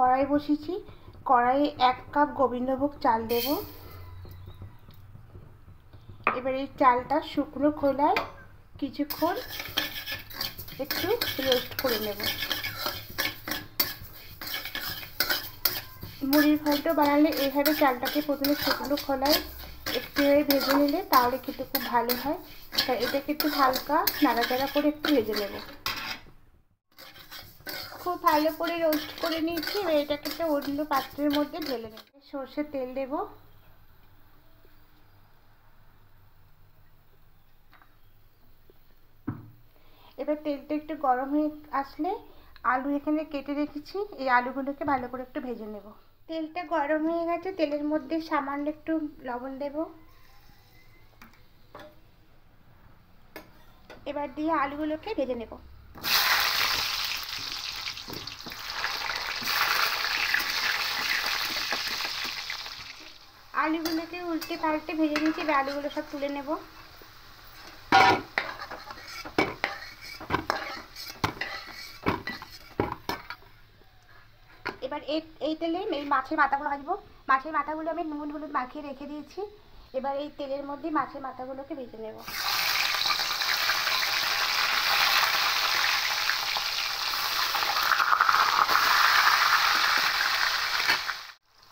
কড়াই বসিয়েছি। কড়াইয়ে 1 কাপ গোবিন্দভোগ চাল দেব। এবার এই চালটা শুকনো খোলায় কিছুক্ষণ একটু রোস্ট করে নেব। মুড়ির ঘন্ট বানালে এইভাবে চালটাকে প্রথমে শুকনো খোলায় একটু ভেজে নিলে তাহলে খেতে খুব ভালো হয়। তাই এটাকে একটু হালকা নাড়াচাড়া করে একটু ভেজে নেব। খুব ভালো করে রোস্ট করে নিয়েছি। এবার এটাকে একটা অন্য পাত্রের মধ্যে ঢেলে নেব। সরষের তেল দেব। এবার তেলটা একটু গরম হয়ে আসলে আলু এখানে কেটে রেখেছি, এই আলুগুলোকে ভালো করে একটু ভেজে নেব। তেলটা গরম হয়ে গেছে, তেলের মধ্যে সামান্য একটু লবণ দেব। এবার দিয়ে আলুগুলোকে ভেজে নেব। আলুগুলোকে উল্টে পাল্টে ভেজে নিয়েছি। এবার আলুগুলো সব তুলে নেব। এবার এই তেলে এই মাছের মাথাগুলো ভাজবো। মাছের মাথাগুলো আমি নুন হলুদ মাখিয়ে রেখে দিয়েছি। এবার এই তেলের মধ্যে মাছের মাথাগুলোকে ভেজে নেব।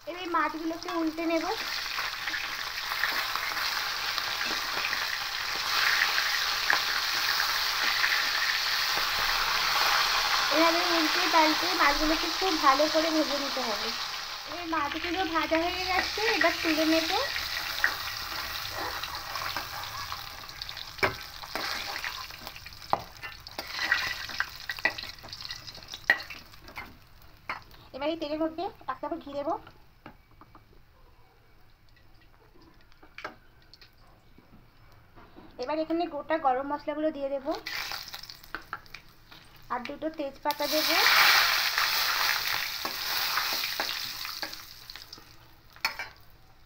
এবার এই মাছগুলোকে উল্টে নেব। এভাবে উল্টে পাল্টে মাছগুলোকে খুব ভালো করে ভেজে নিতে হবে। এবার মাছগুলো ভাজা হয়ে গেছে, এবার তুলে নেব। এবার এই তেলের মধ্যে 1 চামচ ঘি দেব। এবার এখানে গোটা গরম মশলাগুলো দিয়ে দেব আর 2টো তেজপাতা দেব।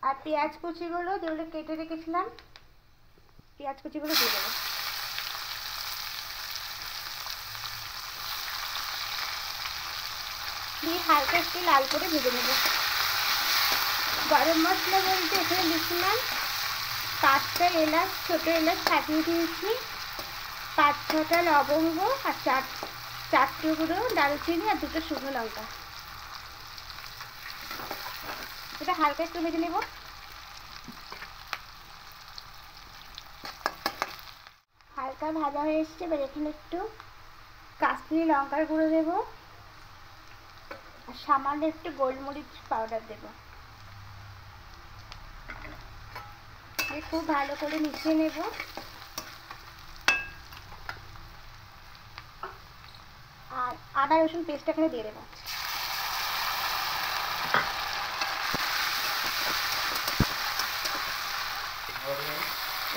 আর পেঁয়াজ কুচিগুলো যেগুলো কেটে রেখেছিলাম, পেঁয়াজ কুচিগুলো দিয়ে দেবো। দিয়ে হালকা একটু লাল করে ভেজে নেব। গরম মশলা বলতে এখানে দিচ্ছিলাম 5টা এলাচ, ছোটো এলাচ ফাটিয়ে দিয়েছি, 5-6টা লবঙ্গ আর 4 টুকরো দারুচিনি আর 2টো শুকনো লঙ্কা। এটা হালকা একটু ভেজে নেব। হালকা ভাজা হয়ে এসছে। এবার এখানে একটু কাশ্মীরি লঙ্কার গুঁড়ো দেব আর সামান্য একটু গোলমরিচ পাউডার দেব। খুব ভালো করে মিশিয়ে নেব। আর আদা রসুন পেস্ট এখানে দিয়ে দেবো।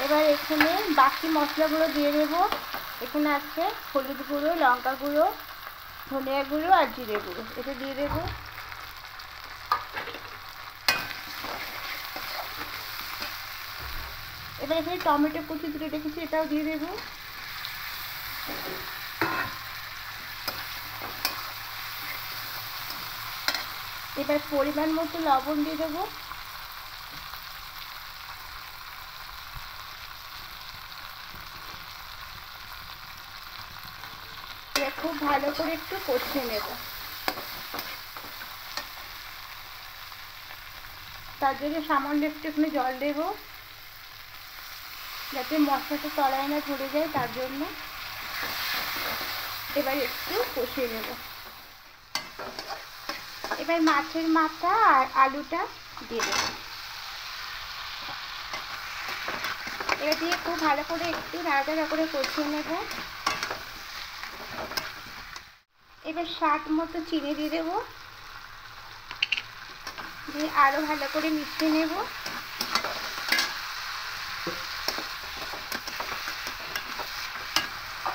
এবার এখানে বাকি মশলাগুলো দিয়ে দেবো। এখানে আছে হলুদ গুঁড়ো, লঙ্কা গুঁড়ো, ধনিয়া গুঁড়ো আর জিরে গুঁড়ো, এটা দিয়ে দেবো। এবার এখানে টমেটো কুচি তুলে রেখেছি, এটাও দিয়ে দেবো। এবার পরিমাণ মতো লবণ দিয়ে দেবো। এবার খুব ভালো করে একটু কষিয়ে নেব। তার জন্য সামান্য একটুখানি জল দেব যাতে মশলাটা তলায় না ধরে যায়, তার জন্য। এবার একটু কষিয়ে নেব। এবার মাছের মাথা আর আলুটা দিয়ে দেব। এবার দিয়ে খুব ভালো করে একটু নাড়াচাড়া করে কষিয়ে নেব। এবার স্বাদ মতো চিনি দিয়ে দেব, দিয়ে আরও ভালো করে মিশিয়ে নেব।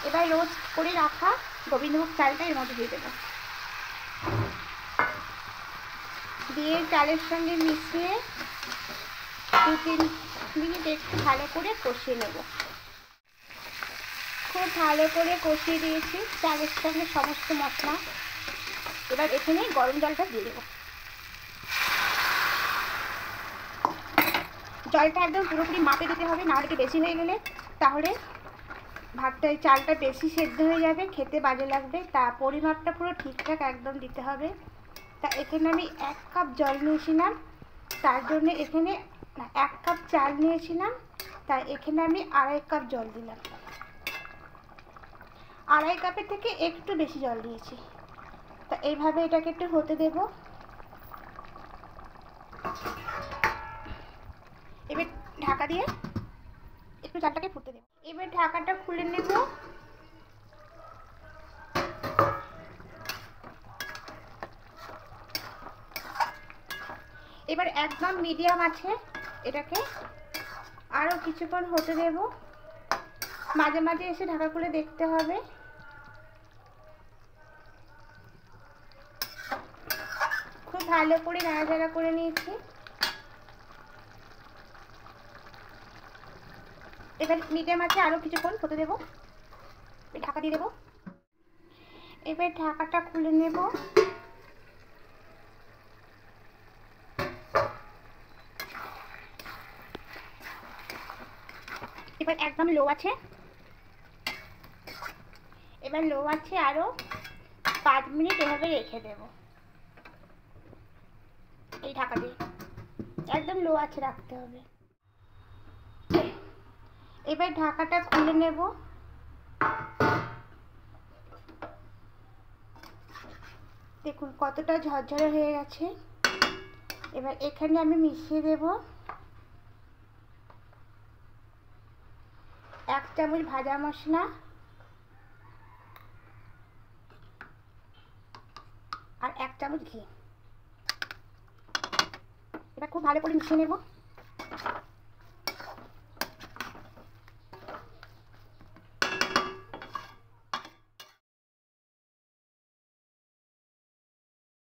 এবার রোস্ট করে রাখা গোবিন্দভোগ চালটা এর মধ্যে দিয়ে দেব। দিয়ে চালের সঙ্গে মিশিয়ে 2-3 মিনিট একটু ভালো করে কষিয়ে নেব। খুব ভালো করে কষিয়ে দিয়েছি চালের সঙ্গে সমস্ত মশলা। এবার এখানে গরম জলটা দিয়ে দেবো। জলটা একদম পুরোপুরি মাপে দিতে হবে, না হলে বেশি হয়ে গেলে তাহলে ভাতটা চালটা বেশি সেদ্ধ হয়ে যাবে, খেতে বাজে লাগবে। তা পরিমাপটা পুরো ঠিকঠাক একদম দিতে হবে। তা এখানে আমি 1 কাপ জল নিয়েছিলাম, তার জন্য এখানে 1 কাপ চাল নিয়েছিলাম, তাই এখানে আমি 2.5 কাপ জল দিলাম। 2.5 কাপের থেকে একটু বেশি জল দিয়েছি। তা এইভাবে এটাকে একটু হতে দেব। এবার ঢাকা দিয়ে একটু চালটাকে ফুটতে দেব। এবার ঢাকাটা খুলে নেব। এবার একদম মিডিয়াম আছে এটাকে আরও কিছুক্ষণ হতে দেব। মাঝে মাঝে এসে ঢাকা খুলে দেখতে হবে। খুব ভালো করে নাড়াচাড়া করে নিয়েছি। এবার মিডিয়াম আছে আরও কিছুক্ষণ হতে দেব, ঢাকা দিয়ে দেবো। এবার ঢাকাটা খুলে নেব। এবার একদম লো আছে, এবার লো আছে আরও 5 মিনিট এভাবে রেখে দেব এই ঢাকা দিয়ে। একদম লো আছে রাখতে হবে। এবার ঢাকাটা খুলে নেব। দেখুন কতটা ঝরঝরে হয়ে গেছে। এবার এখানে আমি মিশিয়ে দেব 1 চামচ ভাজা মশলা আর 1 চামচ ঘি। এবার খুব ভালো করে মিশিয়ে নেব।